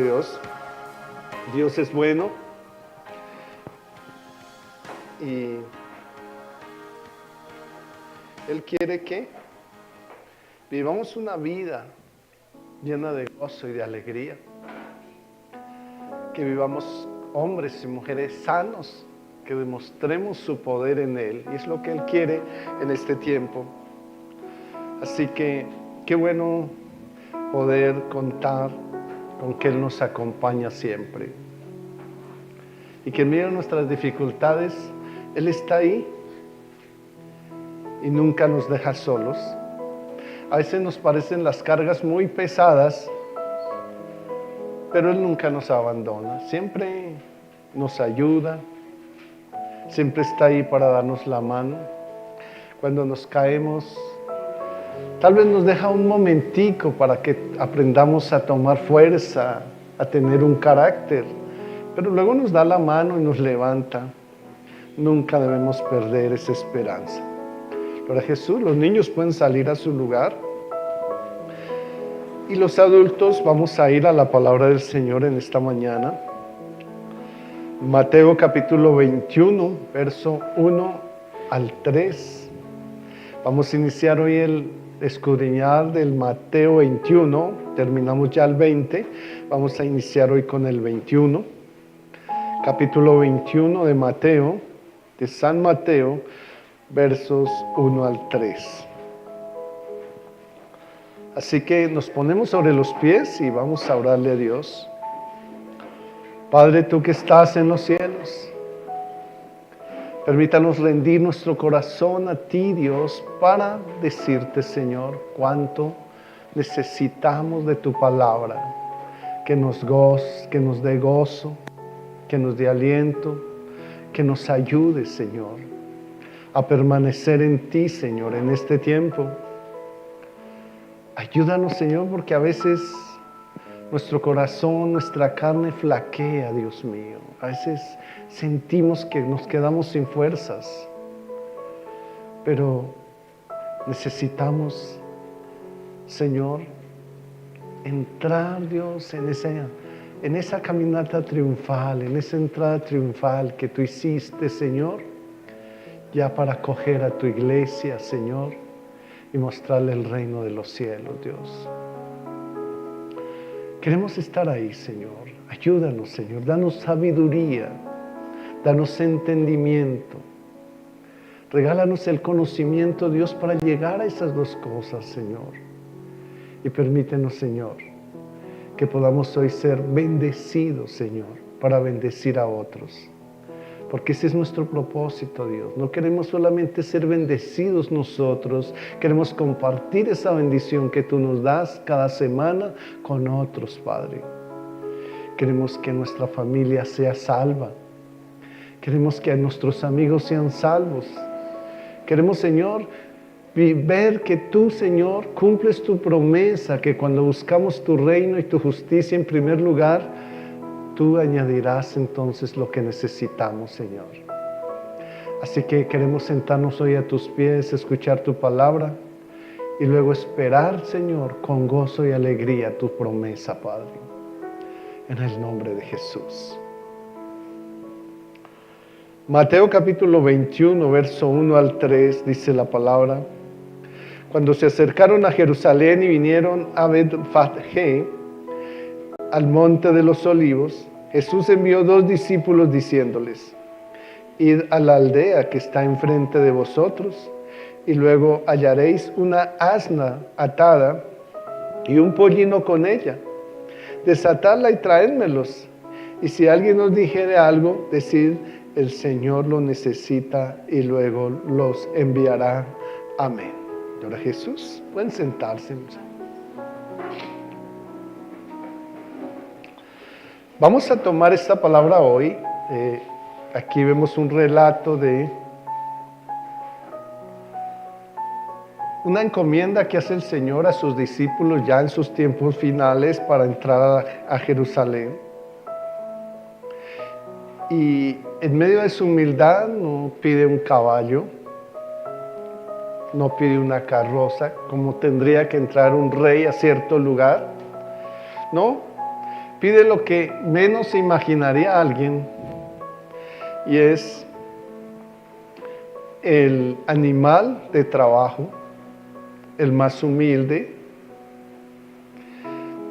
Dios. Dios es bueno y Él quiere que vivamos una vida llena de gozo y de alegría, que vivamos hombres y mujeres sanos, que demostremos su poder en Él, y es lo que Él quiere en este tiempo. Así que qué bueno poder contar con que Él nos acompaña siempre, y que en medio de nuestras dificultades Él está ahí y nunca nos deja solos. A veces nos parecen las cargas muy pesadas, pero Él nunca nos abandona, siempre nos ayuda, siempre está ahí para darnos la mano. Cuando nos caemos, tal vez nos deja un momentico para que aprendamos a tomar fuerza, a tener un carácter, pero luego nos da la mano y nos levanta. Nunca debemos perder esa esperanza. Para Jesús, los niños pueden salir a su lugar y los adultos vamos a ir a la palabra del Señor en esta mañana. Mateo capítulo 21, verso 1 al 3. Vamos a iniciar hoy el escudriñar del Mateo 21, terminamos ya el 20, vamos a iniciar hoy con el 21. Capítulo 21 de Mateo, de San Mateo, versos 1 al 3. Así que nos ponemos sobre los pies y vamos a orarle a Dios. Padre, tú que estás en los cielos, permítanos rendir nuestro corazón a ti, Dios, para decirte, Señor, cuánto necesitamos de tu palabra, que nos dé gozo, que nos dé aliento, que nos ayude, Señor, a permanecer en ti, Señor, en este tiempo. Ayúdanos, Señor, porque a veces nuestro corazón, nuestra carne flaquea, Dios mío. A veces sentimos que nos quedamos sin fuerzas, pero necesitamos, Señor, entrar, Dios, en esa caminata triunfal, en esa entrada triunfal que tú hiciste, Señor, ya para acoger a tu iglesia, Señor, y mostrarle el reino de los cielos, Dios. Queremos estar ahí, Señor. Ayúdanos, Señor. Danos sabiduría, danos entendimiento. Regálanos el conocimiento, Dios, para llegar a esas dos cosas, Señor. Y permítenos, Señor, que podamos hoy ser bendecidos, Señor, para bendecir a otros. Porque ese es nuestro propósito, Dios. No queremos solamente ser bendecidos nosotros, queremos compartir esa bendición que tú nos das cada semana con otros, Padre. Queremos que nuestra familia sea salva. Queremos que nuestros amigos sean salvos. Queremos, Señor, ver que tú, Señor, cumples tu promesa, que cuando buscamos tu reino y tu justicia en primer lugar, tú añadirás entonces lo que necesitamos, Señor. Así que queremos sentarnos hoy a tus pies, escuchar tu palabra y luego esperar, Señor, con gozo y alegría tu promesa, Padre. En el nombre de Jesús. Mateo capítulo 21, verso 1 al 3, dice la palabra. Cuando se acercaron a Jerusalén y vinieron a Betfagé, al monte de los olivos, Jesús envió 2 discípulos diciéndoles: id a la aldea que está enfrente de vosotros, y luego hallaréis una asna atada y un pollino con ella. Desatadla y traédmelos. Y si alguien os dijere algo, decid: el Señor lo necesita, y luego los enviará. Amén. Y ahora Jesús, pueden sentarse. Vamos a tomar esta palabra hoy. Aquí vemos un relato de una encomienda que hace el Señor a sus discípulos ya en sus tiempos finales para entrar a Jerusalén. Y en medio de su humildad no pide un caballo, no pide una carroza, como tendría que entrar un rey a cierto lugar, ¿no? pide lo que menos se imaginaría alguien, y es el animal de trabajo, el más humilde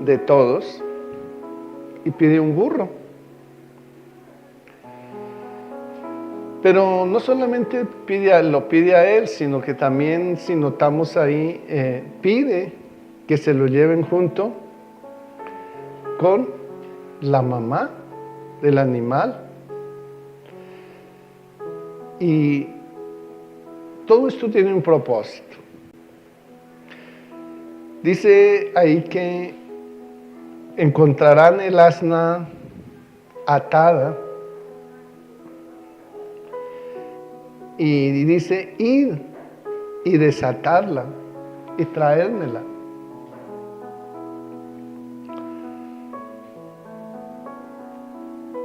de todos, y pide un burro. Pero no solamente lo pide a él, sino que también, si notamos ahí, pide que se lo lleven junto con la mamá del animal. Y todo esto tiene un propósito. Dice ahí que encontrarán el asna atada. Y dice, ir y desatarla y traérmela.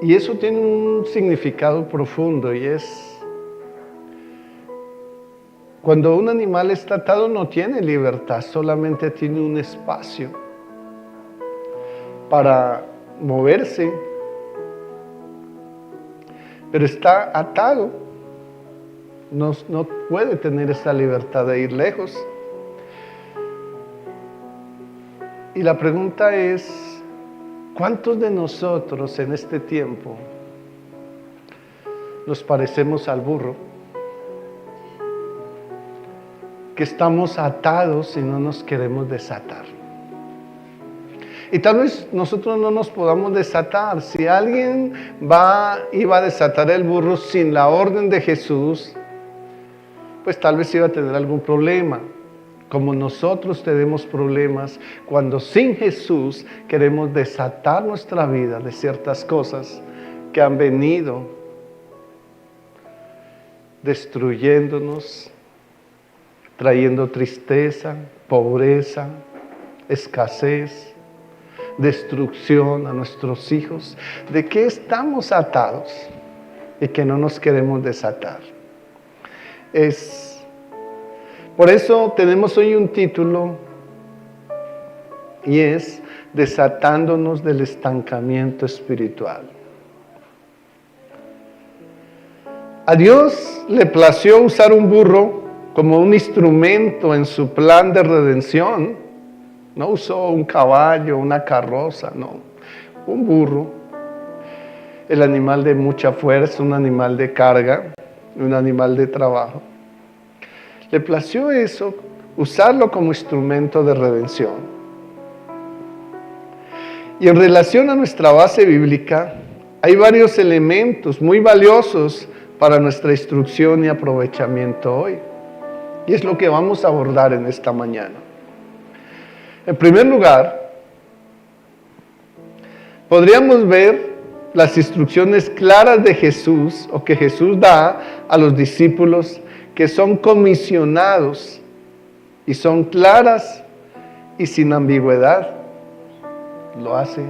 Y eso tiene un significado profundo, y es, cuando un animal está atado no tiene libertad, solamente tiene un espacio para moverse, pero está atado. No puede tener esa libertad de ir lejos. Y la pregunta es, ¿cuántos de nosotros en este tiempo nos parecemos al burro? Que estamos atados y no nos queremos desatar. Y tal vez nosotros no nos podamos desatar. Si alguien iba a desatar el burro sin la orden de Jesús, pues tal vez iba a tener algún problema, como nosotros tenemos problemas cuando sin Jesús queremos desatar nuestra vida de ciertas cosas que han venido destruyéndonos, trayendo tristeza, pobreza, escasez, destrucción a nuestros hijos. ¿De qué estamos atados y que no nos queremos desatar? Por eso tenemos hoy un título, y es Desatándonos del estancamiento espiritual. A Dios le plació usar un burro como un instrumento en su plan de redención. No usó un caballo, una carroza, no, un burro, el animal de mucha fuerza, un animal de carga, un animal de trabajo. Le plació eso, usarlo como instrumento de redención. Y en relación a nuestra base bíblica, hay varios elementos muy valiosos para nuestra instrucción y aprovechamiento hoy. Y es lo que vamos a abordar en esta mañana. En primer lugar, podríamos ver las instrucciones claras de Jesús, o que Jesús da a los discípulos, que son comisionados y son claras y sin ambigüedad. Lo hace,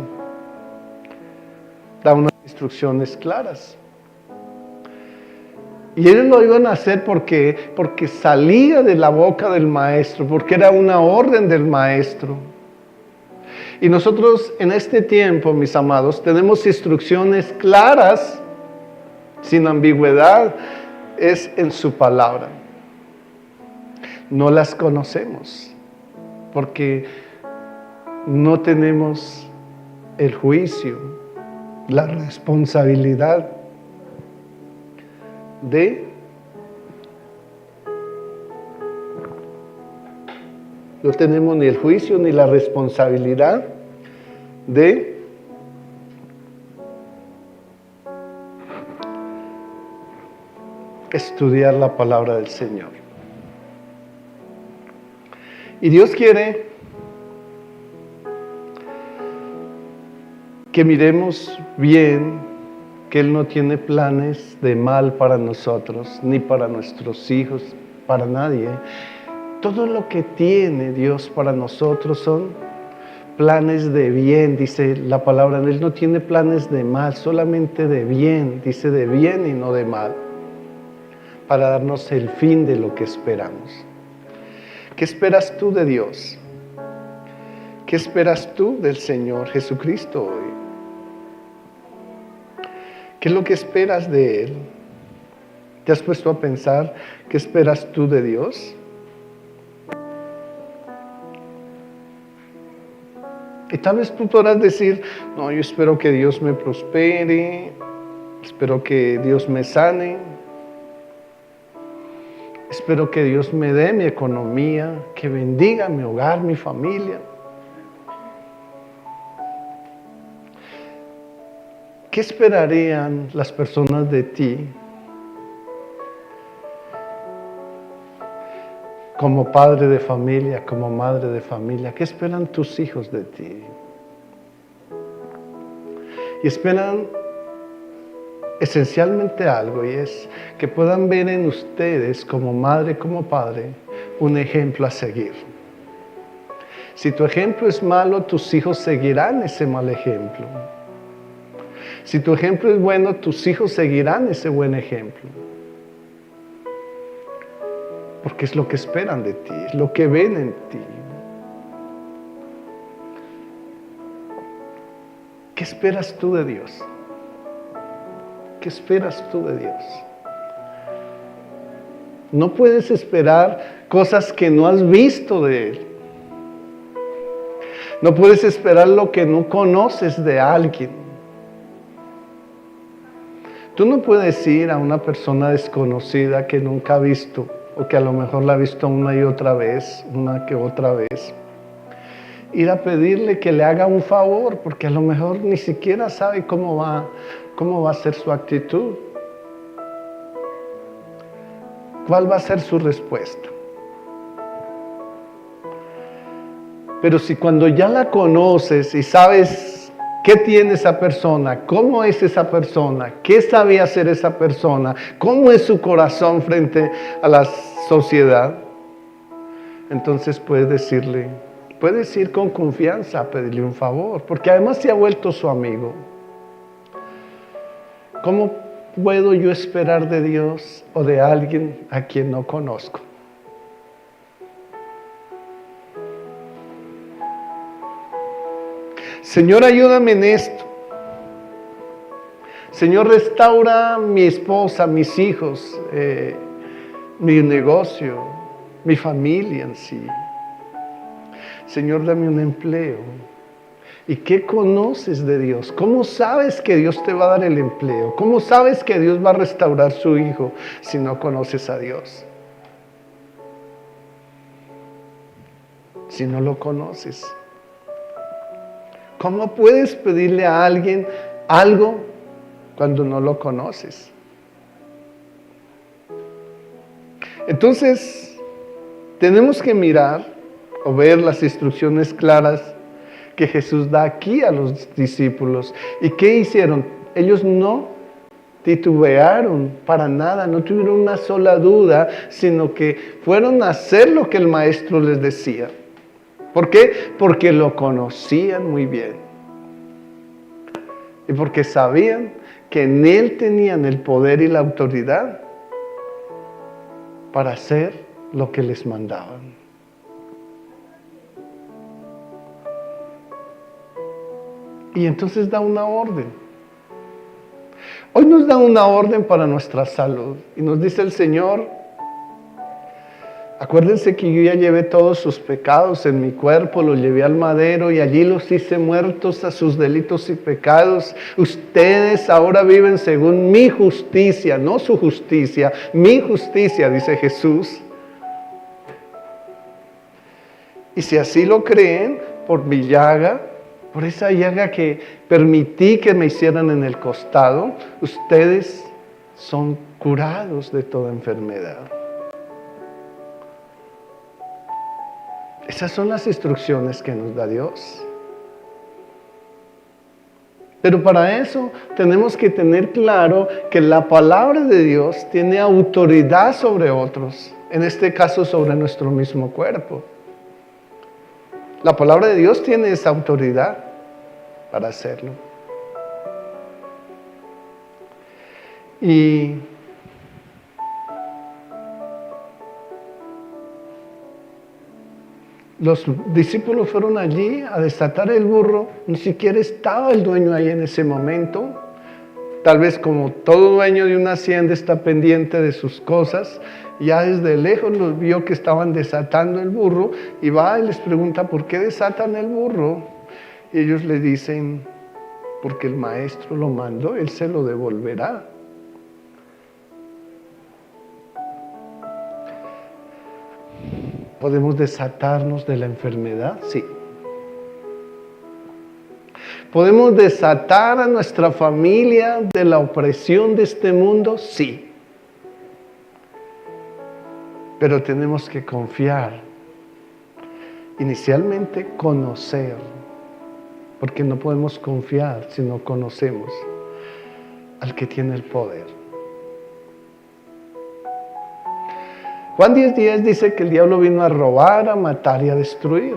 da unas instrucciones claras. Y ellos lo iban a hacer porque salía de la boca del maestro, porque era una orden del maestro. Y nosotros en este tiempo, mis amados, tenemos instrucciones claras, sin ambigüedad, es en su palabra. No las conocemos, porque no tenemos el juicio, la responsabilidad no tenemos ni el juicio ni la responsabilidad de estudiar la palabra del Señor. Y Dios quiere que miremos bien que Él no tiene planes de mal para nosotros, ni para nuestros hijos, para nadie. Todo lo que tiene Dios para nosotros son planes de bien, dice la palabra. Él no tiene planes de mal, solamente de bien, dice de bien y no de mal, para darnos el fin de lo que esperamos. ¿Qué esperas tú de Dios? ¿Qué esperas tú del Señor Jesucristo hoy? ¿Qué es lo que esperas de Él? ¿Te has puesto a pensar qué esperas tú de Dios? Y tal vez tú podrás decir, no, yo espero que Dios me prospere, espero que Dios me sane, espero que Dios me dé mi economía, que bendiga mi hogar, mi familia. ¿Qué esperarían las personas de ti como padre de familia, como madre de familia? ¿Qué esperan tus hijos de ti? Y esperan esencialmente algo, y es que puedan ver en ustedes como madre, como padre, un ejemplo a seguir. Si tu ejemplo es malo, tus hijos seguirán ese mal ejemplo. Si tu ejemplo es bueno, tus hijos seguirán ese buen ejemplo. Porque es lo que esperan de ti, es lo que ven en ti. ¿Qué esperas tú de Dios? ¿Qué esperas tú de Dios? No puedes esperar cosas que no has visto de Él. No puedes esperar lo que no conoces de alguien. Tú no puedes ir a una persona desconocida que nunca ha visto, o que a lo mejor la ha visto una y otra vez, una que otra vez. Ir a pedirle que le haga un favor, porque a lo mejor ni siquiera sabe cómo va a ser su actitud. ¿Cuál va a ser su respuesta? Pero si cuando ya la conoces y sabes qué tiene esa persona, cómo es esa persona, qué sabe hacer esa persona, cómo es su corazón frente a la sociedad, entonces puedes ir con confianza a pedirle un favor, porque además se ha vuelto su amigo. ¿Cómo puedo yo esperar de Dios o de alguien a quien no conozco? Señor, ayúdame en esto. Señor, restaura mi esposa, mis hijos, mi negocio, mi familia en sí. Señor, dame un empleo. ¿Y qué conoces de Dios? ¿Cómo sabes que Dios te va a dar el empleo? ¿Cómo sabes que Dios va a restaurar su hijo si no conoces a Dios? Si no lo conoces. ¿Cómo puedes pedirle a alguien algo cuando no lo conoces? Entonces, tenemos que mirar o ver las instrucciones claras que Jesús da aquí a los discípulos. ¿Y qué hicieron? Ellos no titubearon para nada, no tuvieron una sola duda, sino que fueron a hacer lo que el Maestro les decía. ¿Por qué? Porque lo conocían muy bien. Y porque sabían que en Él tenían el poder y la autoridad para hacer lo que les mandaban. Y entonces da una orden. Hoy nos da una orden para nuestra salud. Y nos dice el Señor, acuérdense que yo ya llevé todos sus pecados en mi cuerpo, los llevé al madero y allí los hice muertos a sus delitos y pecados. Ustedes ahora viven según mi justicia, no su justicia, mi justicia, dice Jesús. Y si así lo creen, por mi llaga, por esa llaga que permití que me hicieran en el costado, ustedes son curados de toda enfermedad. Esas son las instrucciones que nos da Dios. Pero para eso tenemos que tener claro que la palabra de Dios tiene autoridad sobre otros, en este caso sobre nuestro mismo cuerpo. La palabra de Dios tiene esa autoridad para hacerlo. Y los discípulos fueron allí a desatar el burro, ni siquiera estaba el dueño ahí en ese momento. Tal vez como todo dueño de una hacienda está pendiente de sus cosas, ya desde lejos los vio que estaban desatando el burro y va y les pregunta, ¿por qué desatan el burro? Y ellos le dicen, porque el maestro lo mandó, él se lo devolverá. ¿Podemos desatarnos de la enfermedad? Sí. ¿Podemos desatar a nuestra familia de la opresión de este mundo? Sí. Pero tenemos que confiar. Inicialmente, conocer. Porque no podemos confiar si no conocemos al que tiene el poder. Juan 10:10 dice que el diablo vino a robar, a matar y a destruir.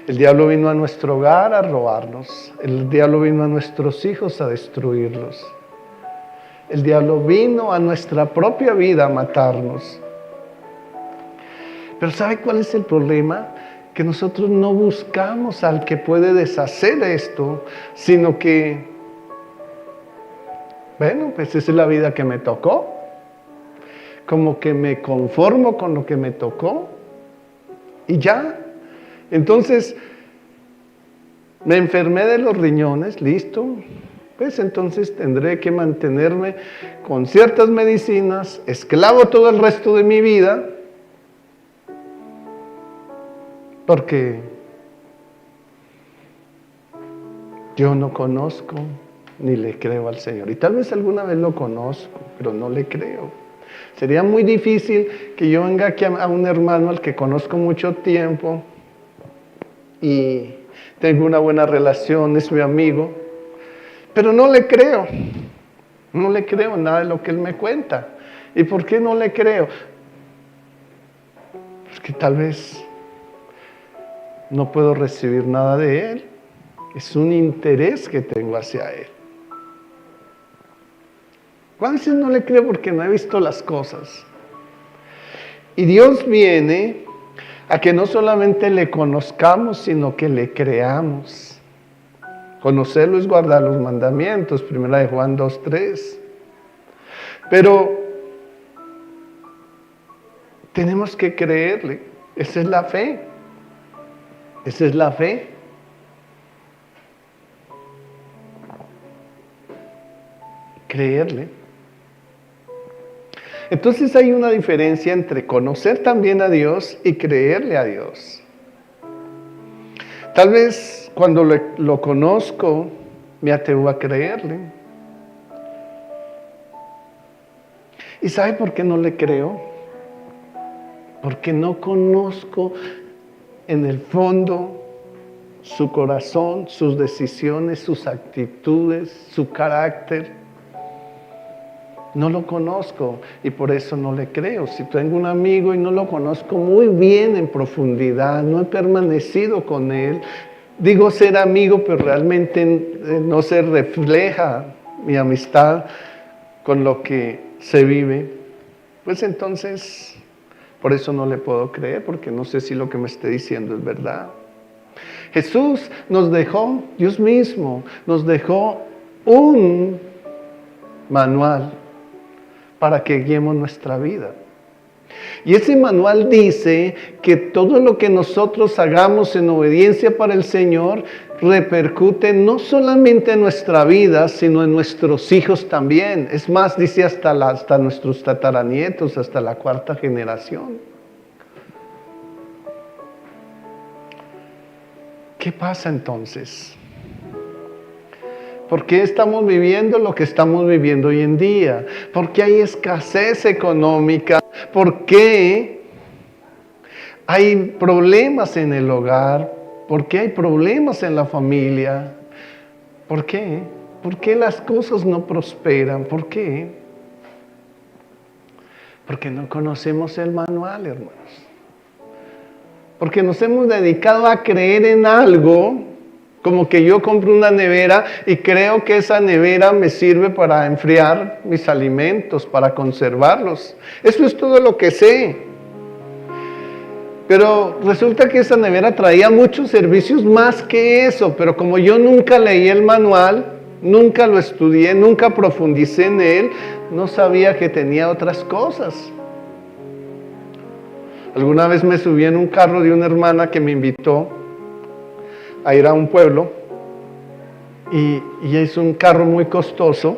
El diablo vino a nuestro hogar a robarnos. El diablo vino a nuestros hijos a destruirlos. El diablo vino a nuestra propia vida a matarnos. Pero ¿sabe cuál es el problema? Que nosotros no buscamos al que puede deshacer esto, sino que, bueno, pues esa es la vida que me tocó. Como que me conformo con lo que me tocó y ya. Entonces, me enfermé de los riñones, listo. Pues entonces tendré que mantenerme con ciertas medicinas, esclavo todo el resto de mi vida, porque yo no conozco ni le creo al Señor. Y tal vez alguna vez lo conozco, pero no le creo. Sería muy difícil que yo venga aquí a un hermano al que conozco mucho tiempo y tengo una buena relación, es mi amigo, pero no le creo. No le creo nada de lo que él me cuenta. ¿Y por qué no le creo? Pues que tal vez no puedo recibir nada de él. Es un interés que tengo hacia él. A veces no le creo porque no he visto las cosas. Y Dios viene a que no solamente le conozcamos, sino que le creamos. Conocerlo es guardar los mandamientos, 1 de Juan 2:3. Pero tenemos que creerle. Esa es la fe. Esa es la fe. Creerle. Entonces hay una diferencia entre conocer también a Dios y creerle a Dios. Tal vez cuando lo conozco me atrevo a creerle. ¿Y sabe por qué no le creo? Porque no conozco en el fondo su corazón, sus decisiones, sus actitudes, su carácter. No lo conozco y por eso no le creo. Si tengo un amigo y no lo conozco muy bien en profundidad, no he permanecido con él, digo ser amigo, pero realmente no se refleja mi amistad con lo que se vive, pues entonces por eso no le puedo creer, porque no sé si lo que me esté diciendo es verdad. Jesús nos dejó, Dios mismo nos dejó un manual para que guiemos nuestra vida. Y ese manual dice que todo lo que nosotros hagamos en obediencia para el Señor repercute no solamente en nuestra vida, sino en nuestros hijos también. Es más, dice hasta nuestros tataranietos, hasta la 4ª generación. ¿Qué pasa entonces? ¿Por qué estamos viviendo lo que estamos viviendo hoy en día? ¿Por qué hay escasez económica? ¿Por qué hay problemas en el hogar? ¿Por qué hay problemas en la familia? ¿Por qué? ¿Por qué las cosas no prosperan? ¿Por qué? Porque no conocemos el manual, hermanos. Porque nos hemos dedicado a creer en algo. Como que yo compro una nevera y creo que esa nevera me sirve para enfriar mis alimentos, para conservarlos. Eso es todo lo que sé. Pero resulta que esa nevera traía muchos servicios más que eso, pero como yo nunca leí el manual, nunca lo estudié, nunca profundicé en él, no sabía que tenía otras cosas. Alguna vez me subí en un carro de una hermana que me invitó a ir a un pueblo y es un carro muy costoso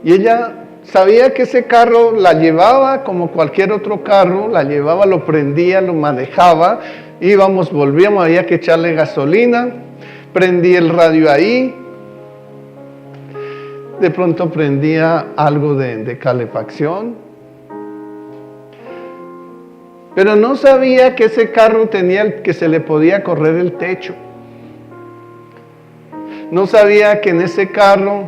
y ella sabía que ese carro la llevaba como cualquier otro carro, la llevaba, lo prendía, lo manejaba, íbamos, volvíamos, había que echarle gasolina, prendí el radio ahí, de pronto prendía algo de calefacción, pero no sabía que ese carro que se le podía correr el techo. No sabía que en ese carro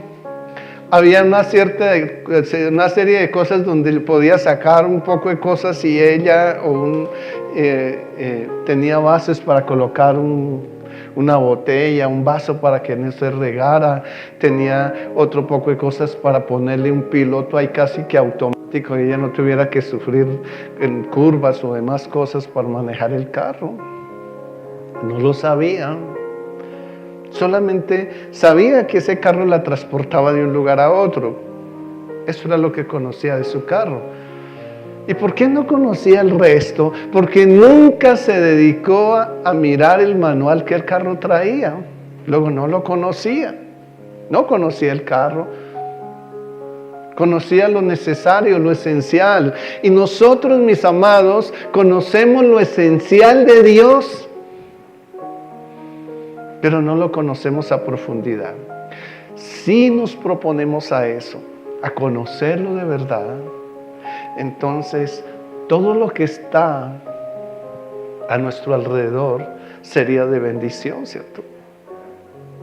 había una serie de cosas donde podía sacar un poco de cosas y ella tenía bases para colocar una botella, un vaso para que no se regara, tenía otro poco de cosas para ponerle un piloto ahí casi que automático y ella no tuviera que sufrir en curvas o demás cosas para manejar el carro. No lo sabía. Solamente sabía que ese carro la transportaba de un lugar a otro. Eso era lo que conocía de su carro. ¿Y por qué no conocía el resto? Porque nunca se dedicó a mirar el manual que el carro traía. Luego no lo conocía. No conocía el carro. Conocía lo necesario, lo esencial. Y nosotros, mis amados, conocemos lo esencial de Dios, pero no lo conocemos a profundidad. Si nos proponemos a eso, a conocerlo de verdad, entonces todo lo que está a nuestro alrededor sería de bendición, ¿cierto?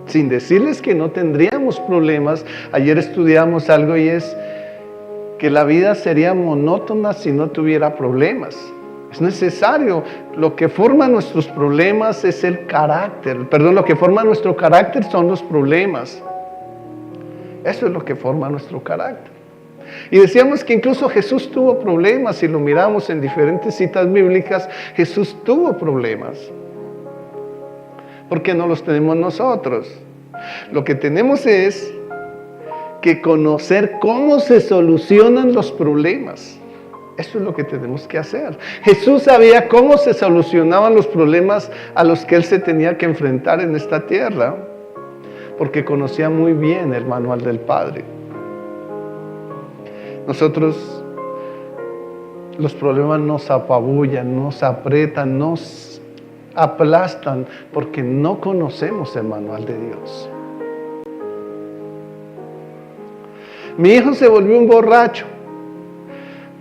Sin decirles que no tendríamos problemas. Ayer estudiamos algo y es que la vida sería monótona si no tuviera problemas. Es necesario. Lo que forma nuestros problemas es el carácter. Lo que forma nuestro carácter son los problemas. Eso es lo que forma nuestro carácter. Y decíamos que incluso Jesús tuvo problemas. Si lo miramos en diferentes citas bíblicas, Jesús tuvo problemas. ¿Por qué no los tenemos nosotros? Lo que tenemos es que conocer cómo se solucionan los problemas. Eso es lo que tenemos que hacer. Jesús sabía cómo se solucionaban los problemas a los que Él se tenía que enfrentar en esta tierra, porque conocía muy bien el manual del Padre. Nosotros, los problemas nos apabullan, nos aprietan, nos aplastan, porque no conocemos el manual de Dios. Mi hijo se volvió un borracho.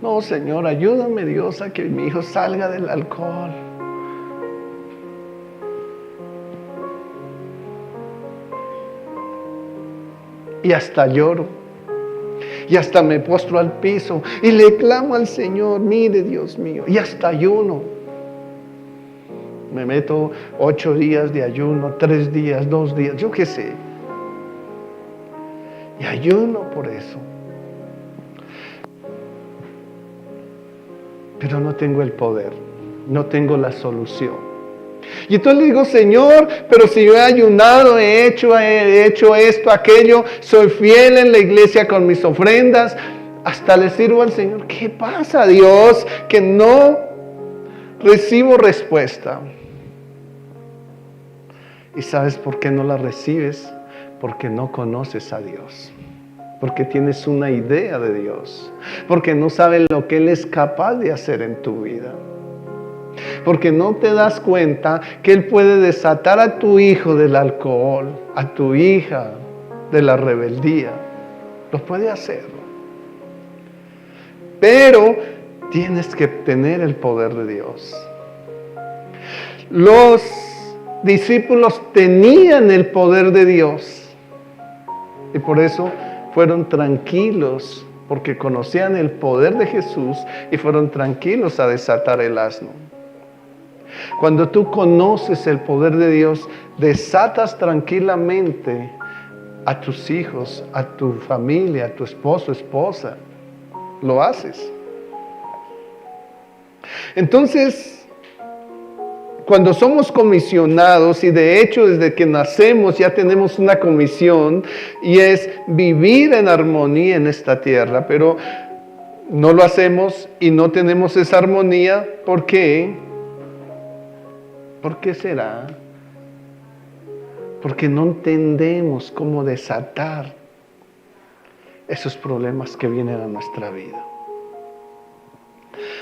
No, Señor, ayúdame, Dios, a que mi hijo salga del alcohol. Y hasta lloro. Y hasta me postro al piso. Y le clamo al Señor, mire, Dios mío. Y hasta ayuno. Me meto 8 días de ayuno, 3 días, 2 días, yo qué sé. Y ayuno por eso. Pero no tengo el poder, no tengo la solución. Y entonces le digo, Señor, pero si yo he ayunado, he hecho esto, aquello, soy fiel en la iglesia con mis ofrendas, hasta le sirvo al Señor. ¿Qué pasa, Dios? Que no recibo respuesta. ¿Y sabes por qué no la recibes? Porque no conoces a Dios. Porque tienes una idea de Dios, porque no sabes lo que Él es capaz de hacer en tu vida, porque no te das cuenta que Él puede desatar a tu hijo del alcohol, a tu hija de la rebeldía, lo puede hacer, pero tienes que tener el poder de Dios. Los discípulos tenían el poder de Dios y por eso fueron tranquilos, porque conocían el poder de Jesús y fueron tranquilos a desatar el asno. Cuando tú conoces el poder de Dios, desatas tranquilamente a tus hijos, a tu familia, a tu esposo, esposa. Lo haces. Entonces, cuando somos comisionados, y de hecho desde que nacemos ya tenemos una comisión, y es vivir en armonía en esta tierra, pero no lo hacemos y no tenemos esa armonía. ¿Por qué? ¿Por qué será? Porque no entendemos cómo desatar esos problemas que vienen a nuestra vida.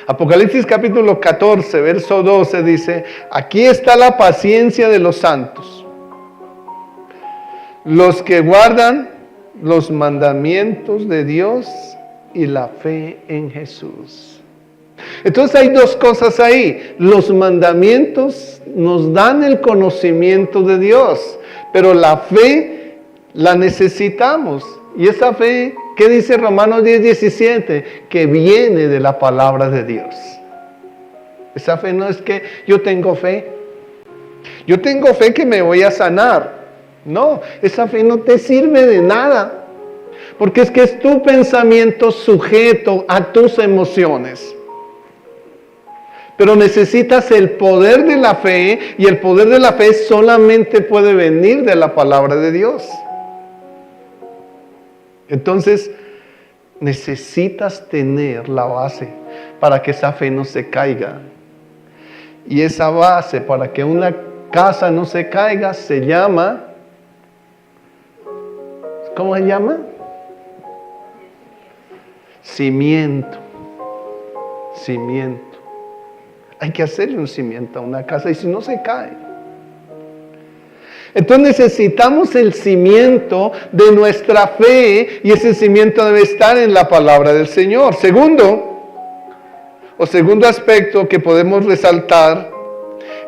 Apocalipsis capítulo 14, verso 12 dice: aquí está la paciencia de los santos, los que guardan los mandamientos de Dios y la fe en Jesús. Entonces hay dos cosas ahí. Los mandamientos nos dan el conocimiento de Dios, pero la fe la necesitamos. Y esa fe, ¿qué dice Romanos 10:17? Que viene de la palabra de Dios. Esa fe no es que yo tengo fe que me voy a sanar. No, esa fe no te sirve de nada, porque es que es tu pensamiento sujeto a tus emociones. Pero necesitas el poder de la fe, y el poder de la fe solamente puede venir de la palabra de Dios. Entonces, necesitas tener la base para que esa fe no se caiga. Y esa base para que una casa no se caiga se llama, ¿cómo se llama? Cimiento. Cimiento. Hay que hacerle un cimiento a una casa, y si no se cae. Entonces necesitamos el cimiento de nuestra fe, y ese cimiento debe estar en la palabra del Señor. Segundo aspecto que podemos resaltar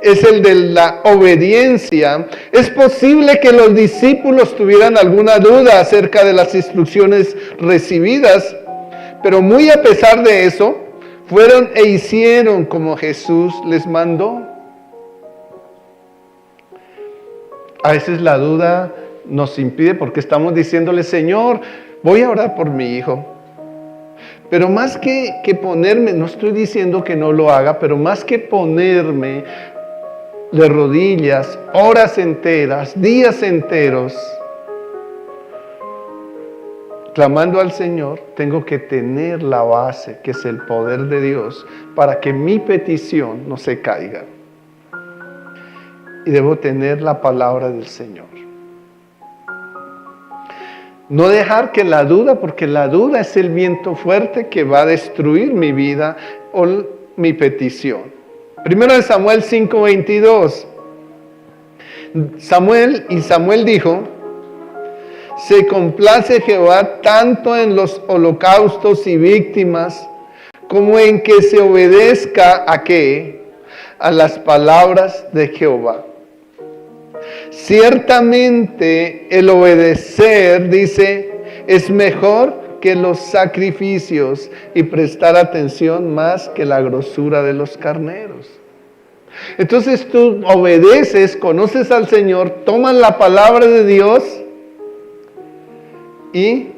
es el de la obediencia. Es posible que los discípulos tuvieran alguna duda acerca de las instrucciones recibidas, pero muy a pesar de eso, fueron e hicieron como Jesús les mandó. A veces la duda nos impide, porque estamos diciéndole: Señor, voy a orar por mi hijo. Pero más que ponerme, no estoy diciendo que no lo haga, pero más que ponerme de rodillas, horas enteras, días enteros, clamando al Señor, tengo que tener la base, que es el poder de Dios, para que mi petición no se caiga. Y debo tener la palabra del Señor. No dejar que la duda, porque la duda es el viento fuerte que va a destruir mi vida o mi petición. Primero de Samuel 5:22. Samuel dijo: se complace Jehová tanto en los holocaustos y víctimas, como en que se obedezca ¿a qué? A las palabras de Jehová. Ciertamente el obedecer, dice, es mejor que los sacrificios, y prestar atención más que la grosura de los carneros. Entonces tú obedeces, conoces al Señor, tomas la palabra de Dios y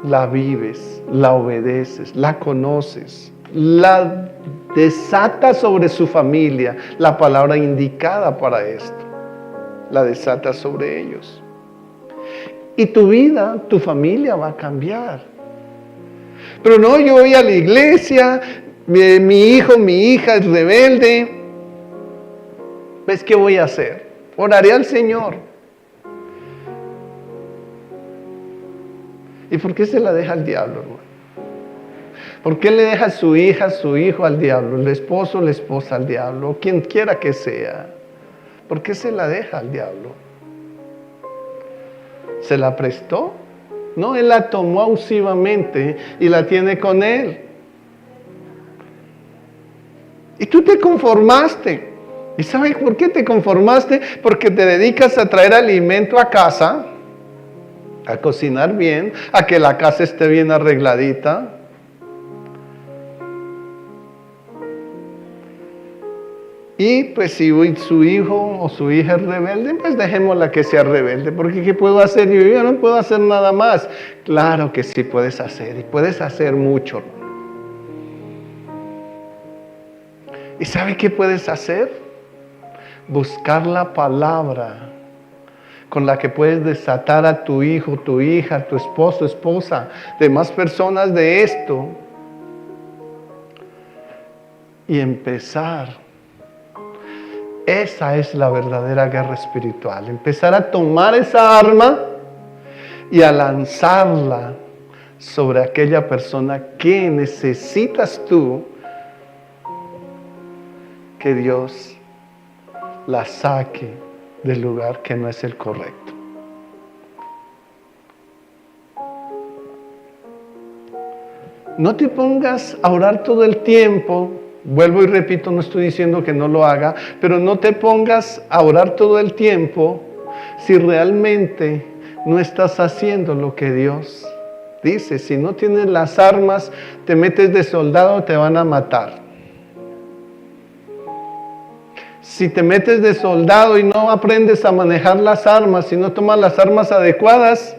la vives, la obedeces, la conoces, la desata sobre su familia, la palabra indicada para esto, la desata sobre ellos. Y tu vida, tu familia va a cambiar. Pero no, yo voy a la iglesia, mi hijo, mi hija es rebelde. ¿Ves qué voy a hacer? Oraré al Señor. ¿Y por qué se la deja al diablo, hermano? ¿Por qué le deja a su hija, su hijo al diablo, el esposo, la esposa al diablo, o quien quiera que sea? ¿Por qué se la deja al diablo? ¿Se la prestó? No, él la tomó abusivamente y la tiene con él. Y tú te conformaste. ¿Y sabes por qué te conformaste? Porque te dedicas a traer alimento a casa, a cocinar bien, a que la casa esté bien arregladita. Y pues si su hijo o su hija es rebelde, pues dejémosla que sea rebelde, porque ¿qué puedo hacer? Yo no puedo hacer nada más. Claro que sí puedes hacer, y puedes hacer mucho. ¿Y sabe qué puedes hacer? Buscar la palabra con la que puedes desatar a tu hijo, tu hija, tu esposo, esposa, demás personas de esto. Y empezar. Esa es la verdadera guerra espiritual. Empezar a tomar esa arma y a lanzarla sobre aquella persona que necesitas tú que Dios la saque del lugar que no es el correcto. No te pongas a orar todo el tiempo. Vuelvo y repito, no estoy diciendo que no lo haga, pero no te pongas a orar todo el tiempo si realmente no estás haciendo lo que Dios dice. Si no tienes las armas, te metes de soldado, te van a matar. Si te metes de soldado y no aprendes a manejar las armas, si no tomas las armas adecuadas,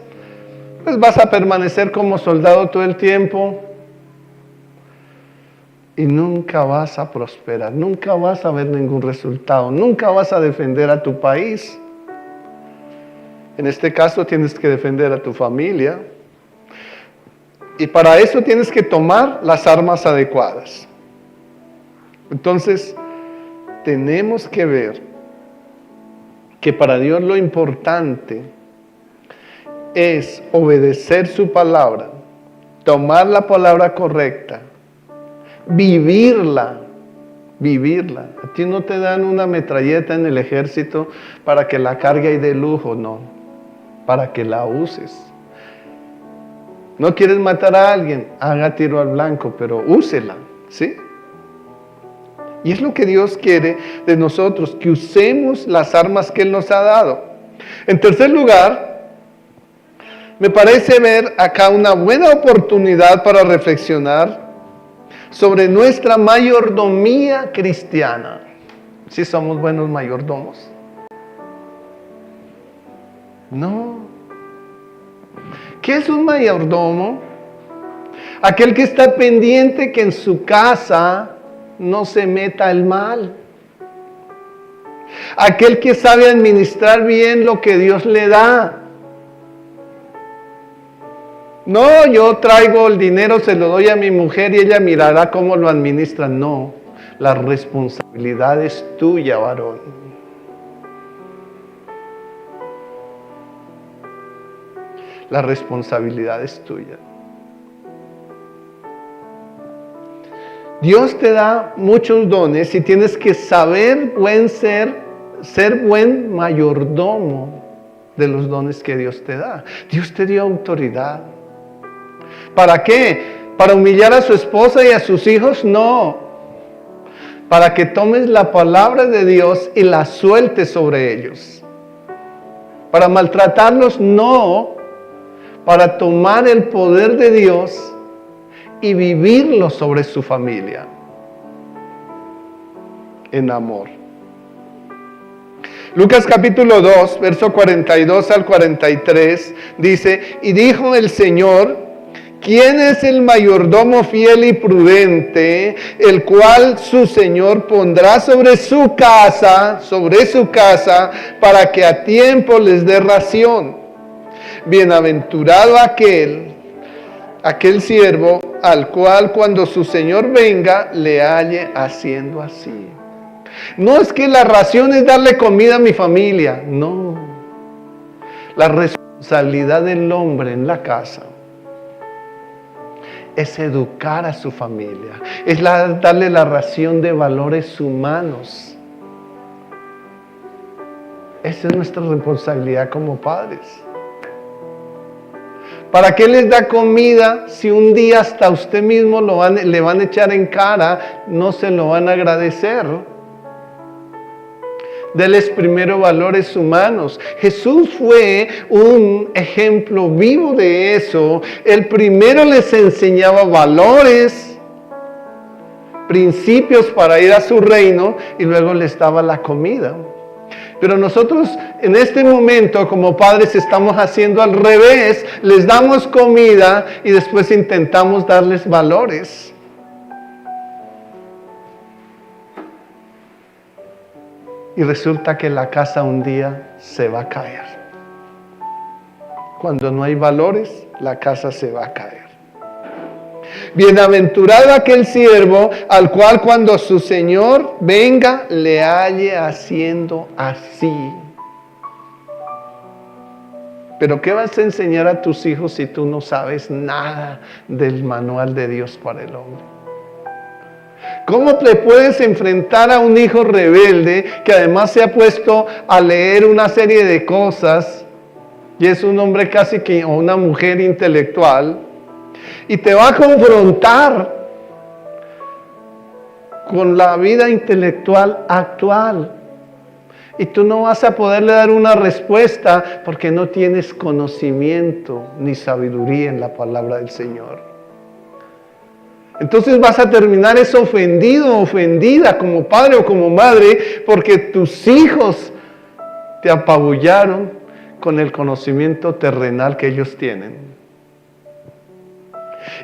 pues vas a permanecer como soldado todo el tiempo y nunca vas a prosperar, nunca vas a ver ningún resultado, nunca vas a defender a tu país. En este caso tienes que defender a tu familia y para eso tienes que tomar las armas adecuadas. Entonces, tenemos que ver que para Dios lo importante es obedecer su palabra, tomar la palabra correcta, vivirla. A ti no te dan una metralleta en el ejército para que la cargue y de lujo, no, para que la uses. No quieres matar a alguien, haga tiro al blanco, pero úsela, ¿sí? Y es lo que Dios quiere de nosotros, que usemos las armas que Él nos ha dado. En tercer lugar, me parece ver acá una buena oportunidad para reflexionar sobre nuestra mayordomía cristiana. ¿Sí somos buenos mayordomos? No. ¿Qué es un mayordomo? Aquel que está pendiente que en su casa no se meta el mal. Aquel que sabe administrar bien lo que Dios le da. No, yo traigo el dinero, se lo doy a mi mujer y ella mirará cómo lo administra. No, la responsabilidad es tuya, varón. La responsabilidad es tuya. Dios te da muchos dones y tienes que saber ser buen mayordomo de los dones que Dios te da. Dios te dio autoridad. ¿Para qué? ¿Para humillar a su esposa y a sus hijos? No. Para que tomes la palabra de Dios y la sueltes sobre ellos. ¿Para maltratarlos? No. Para tomar el poder de Dios y vivirlo sobre su familia en amor. Lucas capítulo 2, verso 42 al 43 dice: y dijo el Señor: ¿quién es el mayordomo fiel y prudente, el cual su Señor pondrá sobre su casa, para que a tiempo les dé ración? Bienaventurado aquel siervo al cual cuando su Señor venga le halle haciendo así. No es que la ración es darle comida a mi familia, no. La responsabilidad del hombre en la casa es educar a su familia, es darle la ración de valores humanos. Esa es nuestra responsabilidad como padres. ¿Para qué les da comida si un día hasta usted mismo le van a echar en cara, no se lo van a agradecer? Deles primero valores humanos. Jesús fue un ejemplo vivo de eso. Él primero les enseñaba valores, principios para ir a su reino y luego les daba la comida. Pero nosotros en este momento como padres estamos haciendo al revés. Les damos comida y después intentamos darles valores. y resulta que la casa un día se va a caer. Cuando no hay valores, la casa se va a caer. Bienaventurado aquel siervo al cual cuando su Señor venga le halle haciendo así. Pero ¿qué vas a enseñar a tus hijos si tú no sabes nada del manual de Dios para el hombre? ¿Cómo te puedes enfrentar a un hijo rebelde que además se ha puesto a leer una serie de cosas y es un hombre casi que o una mujer intelectual y te va a confrontar con la vida intelectual actual? Y tú no vas a poderle dar una respuesta porque no tienes conocimiento ni sabiduría en la palabra del Señor. Entonces vas a terminar ofendido o ofendida como padre o como madre porque tus hijos te apabullaron con el conocimiento terrenal que ellos tienen.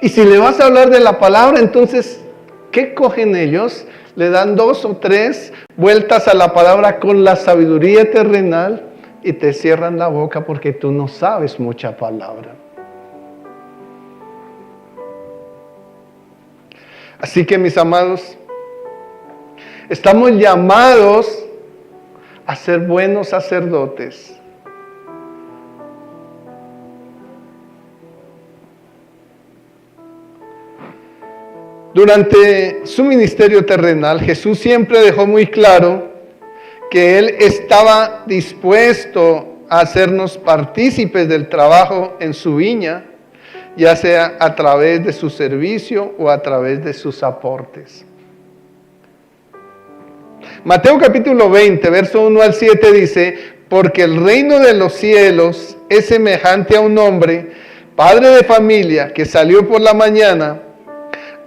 Y si le vas a hablar de la palabra, entonces, ¿qué cogen ellos? Le dan 2 o 3 vueltas a la palabra con la sabiduría terrenal y te cierran la boca porque tú no sabes mucha palabra. Así que, mis amados, estamos llamados a ser buenos sacerdotes. Durante su ministerio terrenal, Jesús siempre dejó muy claro que Él estaba dispuesto a hacernos partícipes del trabajo en su viña, ya sea a través de su servicio o a través de sus aportes. Mateo capítulo 20, verso 1 al 7 dice: porque el reino de los cielos es semejante a un hombre, padre de familia, que salió por la mañana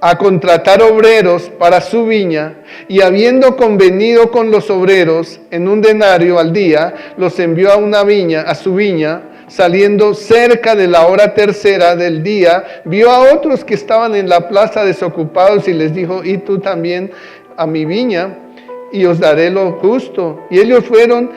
a contratar obreros para su viña, y habiendo convenido con los obreros en un denario al día, los envió a su viña. Saliendo cerca de la hora tercera del día, vio a otros que estaban en la plaza desocupados y les dijo: id tú también a mi viña y os daré lo justo. Y ellos fueron,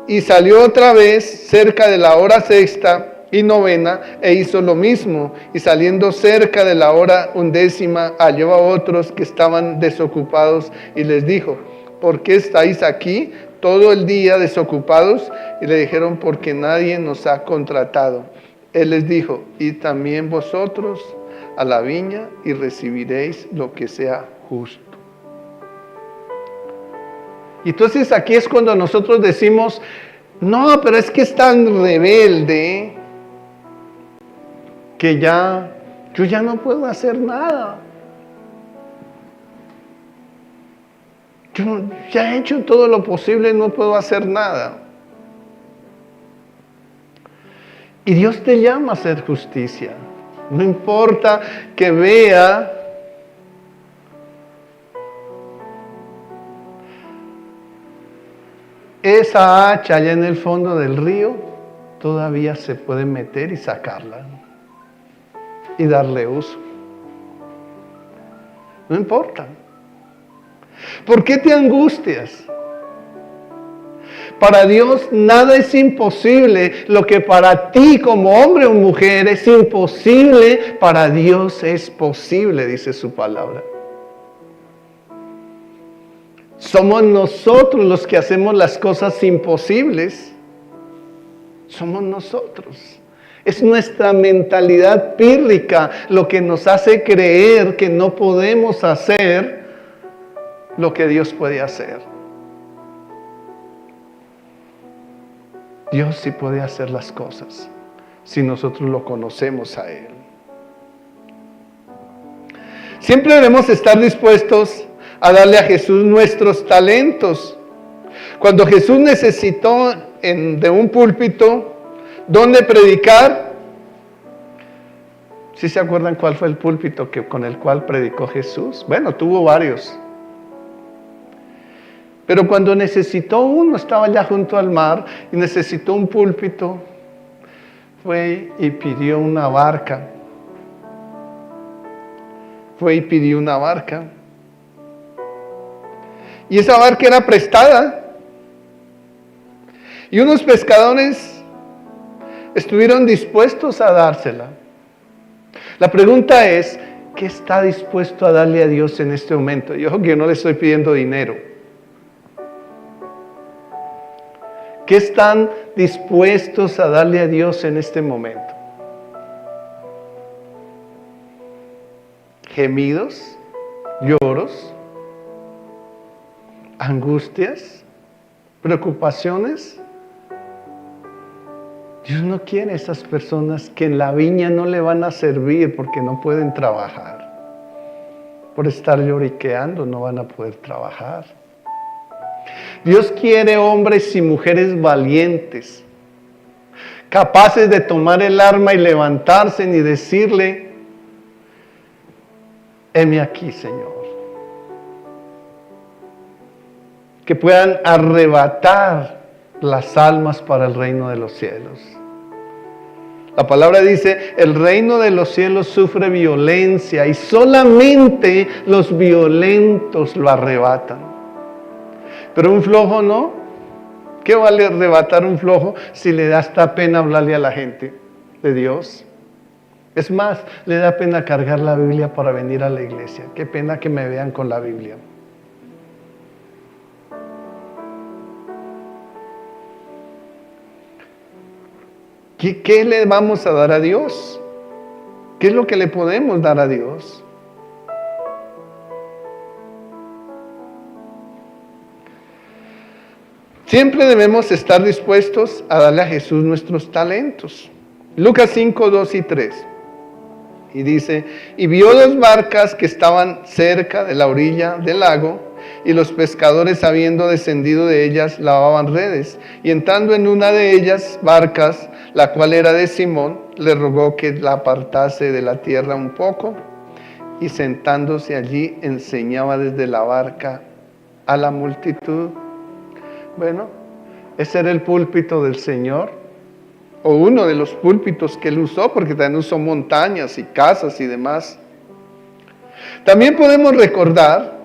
y salió otra vez cerca de la hora sexta y novena, e hizo lo mismo. Y saliendo cerca de la hora 11, halló a otros que estaban desocupados y les dijo: ¿por qué estáis aquí todo el día desocupados? Y le dijeron: porque nadie nos ha contratado. Él les dijo: id también vosotros a la viña y recibiréis lo que sea justo. Y entonces aquí es cuando nosotros decimos: no, pero es que es tan rebelde que yo ya no puedo hacer nada. Yo ya he hecho todo lo posible y no puedo hacer nada. Y Dios te llama a hacer justicia. No importa que vea esa hacha allá en el fondo del río, todavía se puede meter y sacarla y darle uso. No importa. ¿Por qué te angustias? Para Dios nada es imposible. Lo que para ti como hombre o mujer es imposible, para Dios es posible, dice su palabra. Somos nosotros los que hacemos las cosas imposibles. Somos nosotros. Es nuestra mentalidad pírrica lo que nos hace creer que no podemos hacer lo que Dios puede hacer. Dios sí puede hacer las cosas si nosotros lo conocemos a Él. Siempre debemos estar dispuestos a darle a Jesús nuestros talentos. Cuando Jesús necesitó de un púlpito donde predicar, ¿sí se acuerdan cuál fue el púlpito con el cual predicó Jesús? Bueno, tuvo varios. Pero cuando necesitó uno, estaba allá junto al mar y necesitó un púlpito, fue y pidió una barca. Y esa barca era prestada. Y unos pescadores estuvieron dispuestos a dársela. La pregunta es, ¿qué está dispuesto a darle a Dios en este momento? Y ojo que yo no le estoy pidiendo dinero. ¿Qué están dispuestos a darle a Dios en este momento? ¿Gemidos? ¿Lloros? ¿Angustias? ¿Preocupaciones? Dios no quiere esas personas que en la viña no le van a servir porque no pueden trabajar. Por estar lloriqueando no van a poder trabajar. Dios quiere hombres y mujeres valientes, capaces de tomar el arma y levantarse y decirle, heme aquí, Señor. Que puedan arrebatar las almas para el reino de los cielos. La palabra dice, el reino de los cielos sufre violencia y solamente los violentos lo arrebatan. Pero un flojo no. ¿Qué vale arrebatar un flojo si le da hasta pena hablarle a la gente de Dios? Es más, le da pena cargar la Biblia para venir a la iglesia. Qué pena que me vean con la Biblia. ¿Qué le vamos a dar a Dios? ¿Qué es lo que le podemos dar a Dios? Siempre debemos estar dispuestos a darle a Jesús nuestros talentos. Lucas 5, 2 y 3. Y dice, y vio 2 barcas que estaban cerca de la orilla del lago, y los pescadores, habiendo descendido de ellas, lavaban redes. Y entrando en una de ellas, barcas, la cual era de Simón, le rogó que la apartase de la tierra un poco, y sentándose allí, enseñaba desde la barca a la multitud. Bueno, ese era el púlpito del Señor, o uno de los púlpitos que él usó, porque también usó montañas y casas y demás. También podemos recordar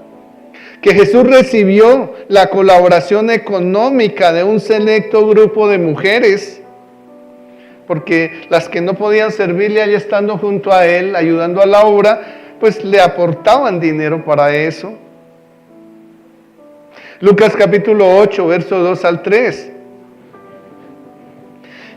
que Jesús recibió la colaboración económica de un selecto grupo de mujeres, porque las que no podían servirle allá estando junto a él, ayudando a la obra, pues le aportaban dinero para eso. Lucas capítulo 8, verso 2 al 3.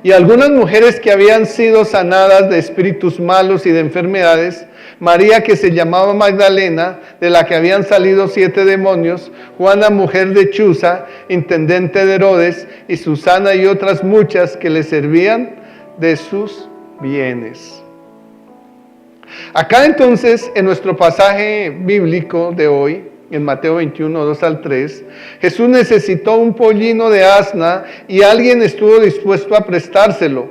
Y algunas mujeres que habían sido sanadas de espíritus malos y de enfermedades, María, que se llamaba Magdalena, de la que habían salido 7 demonios, Juana, mujer de Chuza, intendente de Herodes, y Susana y otras muchas que le servían de sus bienes. Acá entonces, en nuestro pasaje bíblico de hoy, en Mateo 21, 2 al 3, Jesús necesitó un pollino de asna y alguien estuvo dispuesto a prestárselo.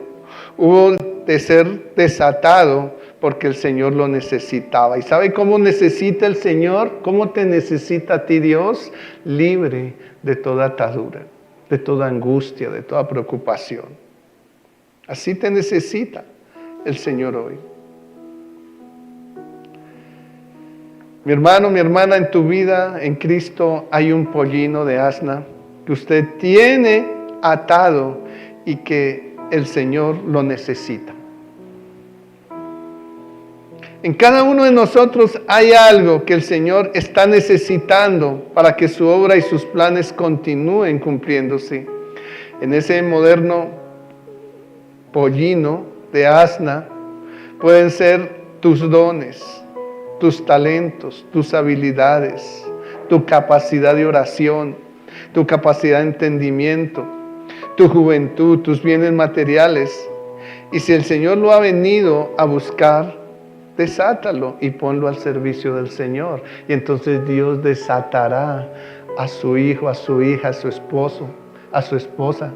Hubo de ser desatado porque el Señor lo necesitaba. ¿Y sabe cómo necesita el Señor? ¿Cómo te necesita a ti Dios? Libre de toda atadura, de toda angustia, de toda preocupación. Así te necesita el Señor hoy. Mi hermano, mi hermana, en tu vida, en Cristo, hay un pollino de asna que usted tiene atado y que el Señor lo necesita. En cada uno de nosotros hay algo que el Señor está necesitando para que su obra y sus planes continúen cumpliéndose. En ese moderno pollino de asna pueden ser tus dones, tus talentos, tus habilidades, tu capacidad de oración, tu capacidad de entendimiento, tu juventud, tus bienes materiales. Y si el Señor lo ha venido a buscar, desátalo y ponlo al servicio del Señor. Y entonces Dios desatará a su hijo, a su hija, a su esposo, a su esposa,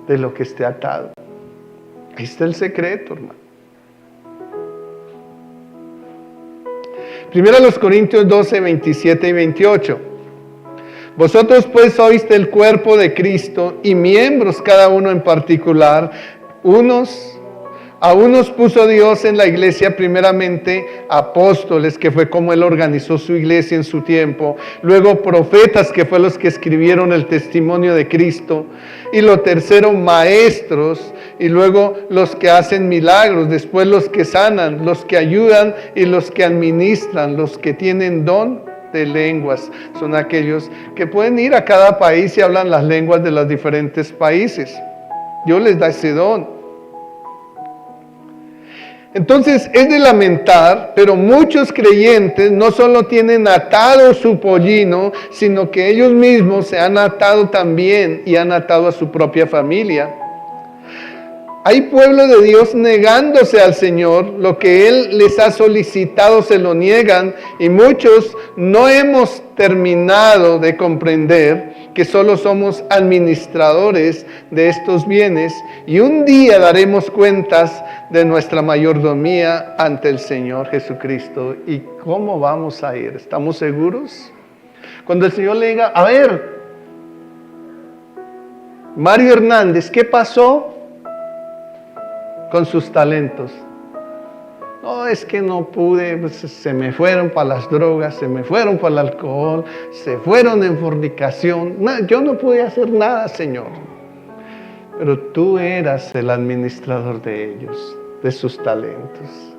de lo que esté atado. Ahí está el secreto, hermano. 1 Corintios 12, 27 y 28. Vosotros pues sois del cuerpo de Cristo y miembros cada uno en particular, unos A unos puso Dios en la iglesia primeramente apóstoles, que fue como Él organizó su iglesia en su tiempo. Luego profetas, que fue los que escribieron el testimonio de Cristo. Y lo tercero, maestros. Y luego los que hacen milagros. Después los que sanan, los que ayudan y los que administran, los que tienen don de lenguas. Son aquellos que pueden ir a cada país y hablan las lenguas de los diferentes países. Dios les da ese don. Entonces es de lamentar, pero muchos creyentes no solo tienen atado su pollino, sino que ellos mismos se han atado también y han atado a su propia familia. Hay pueblo de Dios negándose al Señor, lo que Él les ha solicitado se lo niegan, y muchos no hemos terminado de comprender que solo somos administradores de estos bienes y un día daremos cuentas de nuestra mayordomía ante el Señor Jesucristo. ¿Y cómo vamos a ir? ¿Estamos seguros? Cuando el Señor le diga, a ver, Mario Hernández, ¿qué pasó con sus talentos? No, es que no pude, pues, se me fueron para las drogas, se me fueron para el alcohol, se fueron en fornicación. No, yo no pude hacer nada, Señor. Pero tú eras el administrador de ellos, de sus talentos.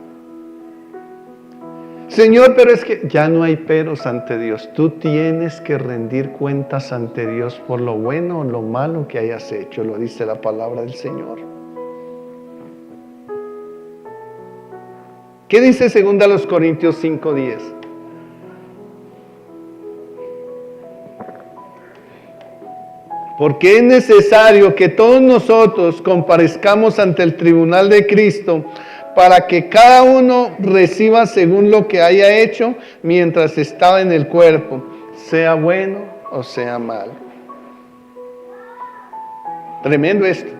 Señor, pero es que ya no hay peros ante Dios. Tú tienes que rendir cuentas ante Dios por lo bueno o lo malo que hayas hecho, lo dice la palabra del Señor. ¿Qué dice 2 Corintios 5:10? Porque es necesario que todos nosotros comparezcamos ante el tribunal de Cristo para que cada uno reciba según lo que haya hecho mientras estaba en el cuerpo, sea bueno o sea malo. Tremendo esto.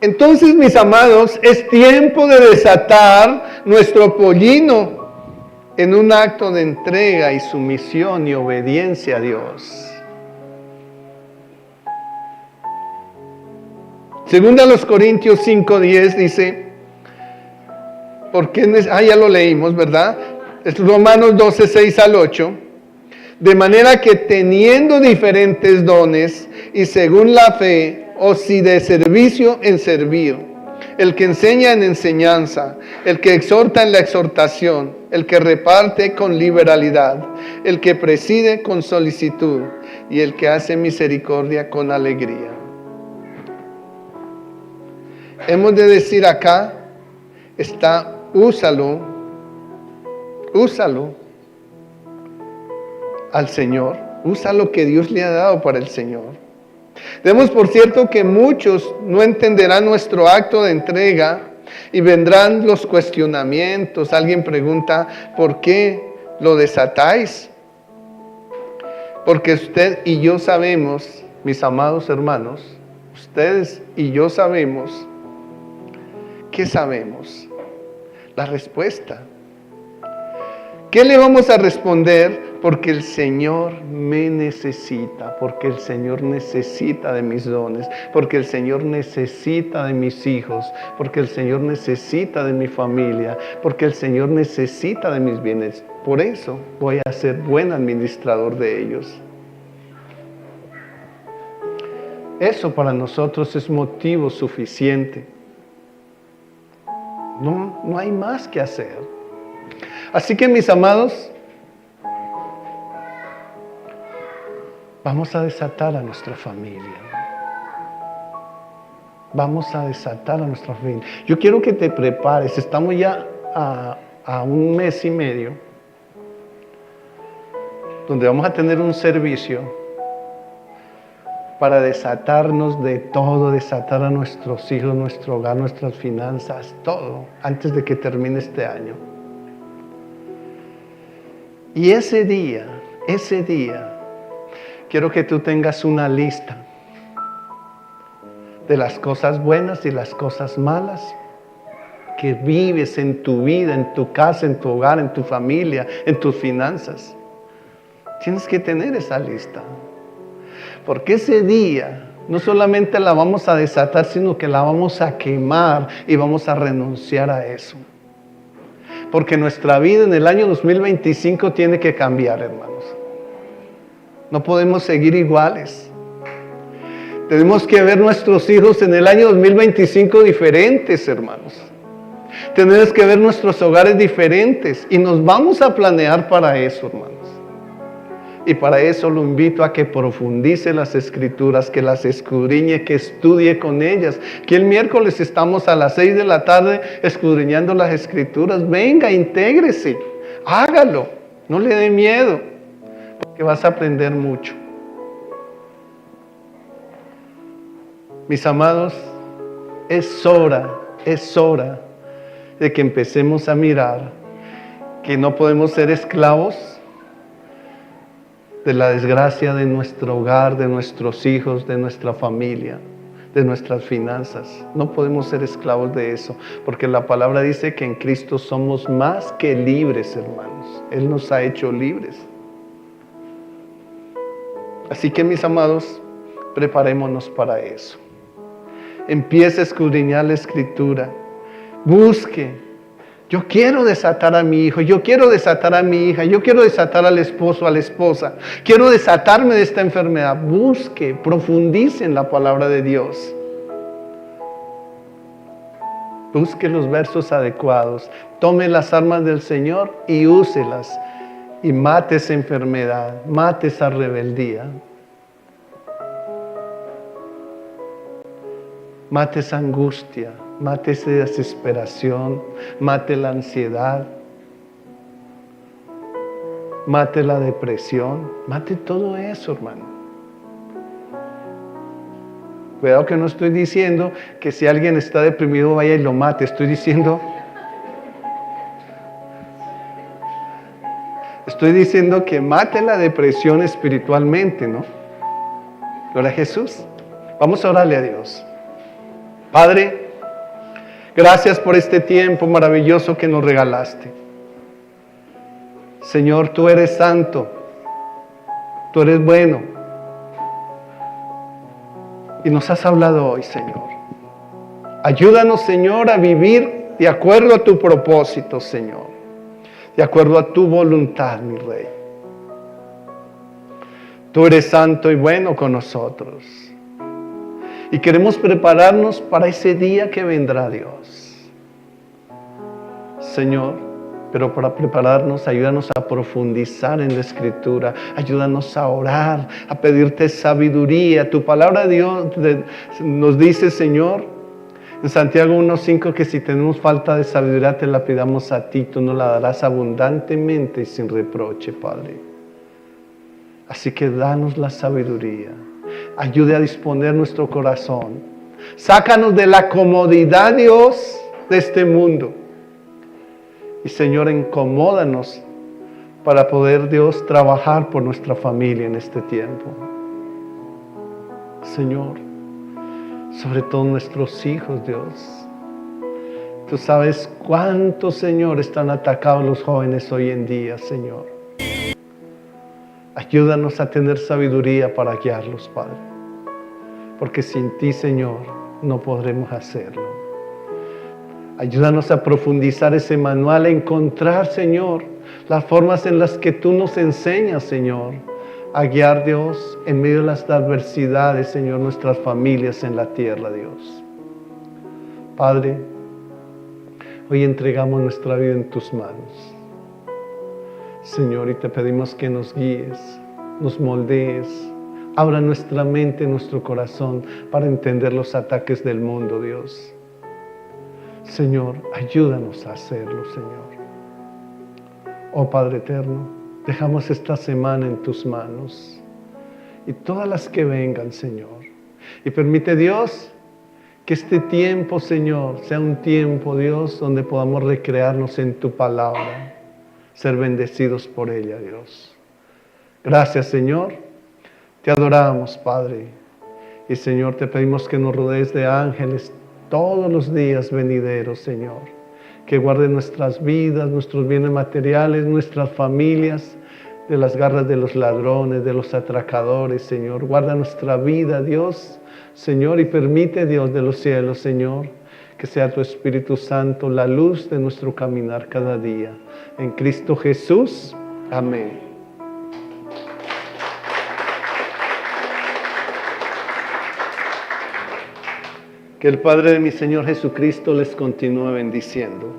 Entonces, mis amados, es tiempo de desatar nuestro pollino en un acto de entrega y sumisión y obediencia a Dios. Segunda a los Corintios 5:10 dice, ya lo leímos, ¿verdad? Es Romanos 12:6-8. De manera que teniendo diferentes dones y según la fe, o si de servicio en servir, el que enseña en enseñanza, el que exhorta en la exhortación, el que reparte con liberalidad, el que preside con solicitud y el que hace misericordia con alegría. Hemos de decir acá, úsalo al Señor, usa lo que Dios le ha dado para el Señor. Demos por cierto que muchos no entenderán nuestro acto de entrega y vendrán los cuestionamientos. Alguien pregunta, ¿por qué lo desatáis? Porque usted y yo sabemos, mis amados hermanos, ustedes y yo sabemos. ¿Qué sabemos? La respuesta. ¿Qué le vamos a responder? Porque el Señor me necesita, porque el Señor necesita de mis dones, porque el Señor necesita de mis hijos, porque el Señor necesita de mi familia, porque el Señor necesita de mis bienes. Por eso voy a ser buen administrador de ellos. Eso para nosotros es motivo suficiente. No hay más que hacer. Así que, mis amados, vamos a desatar a nuestra familia. Vamos a desatar a nuestra familia. Yo quiero que te prepares. Estamos ya a un mes y medio donde vamos a tener un servicio para desatarnos de todo, desatar a nuestros hijos, nuestro hogar, nuestras finanzas, todo, antes de que termine este año. Y ese día, quiero que tú tengas una lista de las cosas buenas y las cosas malas que vives en tu vida, en tu casa, en tu hogar, en tu familia, en tus finanzas. Tienes que tener esa lista. Porque ese día no solamente la vamos a desatar, sino que la vamos a quemar y vamos a renunciar a eso. Porque nuestra vida en el año 2025 tiene que cambiar, hermanos. No podemos seguir iguales. Tenemos que ver nuestros hijos en el año 2025 diferentes, hermanos. Tenemos que ver nuestros hogares diferentes y nos vamos a planear para eso, hermanos. Y para eso lo invito a que profundice las Escrituras, que las escudriñe, que estudie con ellas. Que el miércoles estamos a las 6 de la tarde escudriñando las Escrituras. Venga, intégrese, hágalo, no le dé miedo, porque vas a aprender mucho. Mis amados, es hora de que empecemos a mirar que no podemos ser esclavos de la desgracia de nuestro hogar, de nuestros hijos, de nuestra familia, de nuestras finanzas. No podemos ser esclavos de eso, porque la palabra dice que en Cristo somos más que libres, hermanos. Él nos ha hecho libres. Así que, mis amados, preparémonos para eso. Empiece a escudriñar la Escritura. Busque. Yo quiero desatar a mi hijo, yo quiero desatar a mi hija, yo quiero desatar al esposo, a la esposa. Quiero desatarme de esta enfermedad. Busque, profundice en la palabra de Dios. Busque los versos adecuados. Tome las armas del Señor y úselas. Y mate esa enfermedad, mate esa rebeldía. Mate esa angustia, mate esa desesperación, mate la ansiedad, mate la depresión, mate todo eso, hermano. Cuidado que no estoy diciendo que si alguien está deprimido vaya y lo mate, estoy diciendo que mate la depresión espiritualmente, ¿no? Gloria a Jesús. Vamos a orarle a Dios. Padre, gracias por este tiempo maravilloso que nos regalaste. Señor, tú eres santo, tú eres bueno. Y nos has hablado hoy, Señor. Ayúdanos, Señor, a vivir de acuerdo a tu propósito, Señor. De acuerdo a tu voluntad, mi Rey. Tú eres santo y bueno con nosotros. Y queremos prepararnos para ese día que vendrá, Dios. Señor, pero para prepararnos, ayúdanos a profundizar en la Escritura. Ayúdanos a orar, a pedirte sabiduría. Tu palabra, Dios, nos dice, Señor, en Santiago 1:5, que si tenemos falta de sabiduría, te la pidamos a ti. Tú nos la darás abundantemente y sin reproche, Padre. Así que danos la sabiduría. Ayude a disponer nuestro corazón. Sácanos de la comodidad, Dios, de este mundo. Y Señor, incomódanos para poder, Dios, trabajar por nuestra familia en este tiempo. Señor, sobre todo nuestros hijos, Dios. Tú sabes cuántos, Señor, están atacados los jóvenes hoy en día, Señor. Ayúdanos a tener sabiduría para guiarlos, Padre. Porque sin ti, Señor, no podremos hacerlo. Ayúdanos a profundizar ese manual, a encontrar, Señor, las formas en las que tú nos enseñas, Señor, a guiar, Dios, en medio de las adversidades, Señor, nuestras familias en la tierra, Dios. Padre, hoy entregamos nuestra vida en tus manos. Señor, y te pedimos que nos guíes, nos moldees, abra nuestra mente, nuestro corazón para entender los ataques del mundo, Dios. Señor, ayúdanos a hacerlo, Señor. Oh Padre eterno, dejamos esta semana en tus manos y todas las que vengan, Señor. Y permite, Dios, que este tiempo, Señor, sea un tiempo, Dios, donde podamos recrearnos en tu palabra. Ser bendecidos por ella, Dios. Gracias, Señor. Te adoramos, Padre. Y, Señor, te pedimos que nos rodees de ángeles todos los días venideros, Señor. Que guarde nuestras vidas, nuestros bienes materiales, nuestras familias, de las garras de los ladrones, de los atracadores, Señor. Guarda nuestra vida, Dios, Señor, y permite, Dios de los cielos, Señor, que sea tu Espíritu Santo la luz de nuestro caminar cada día. En Cristo Jesús, amén. Que el Padre de mi Señor Jesucristo les continúe bendiciendo.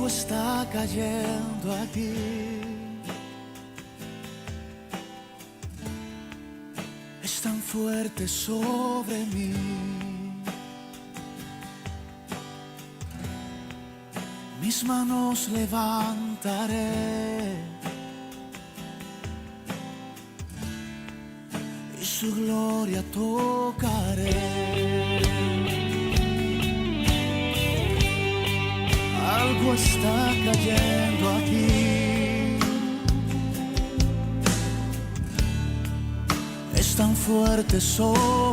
Está cayendo aquí, es tan fuerte sobre mí. Mis manos levantaré y su gloria tocaré. Algo está cayendo aquí, es tan fuerte sobre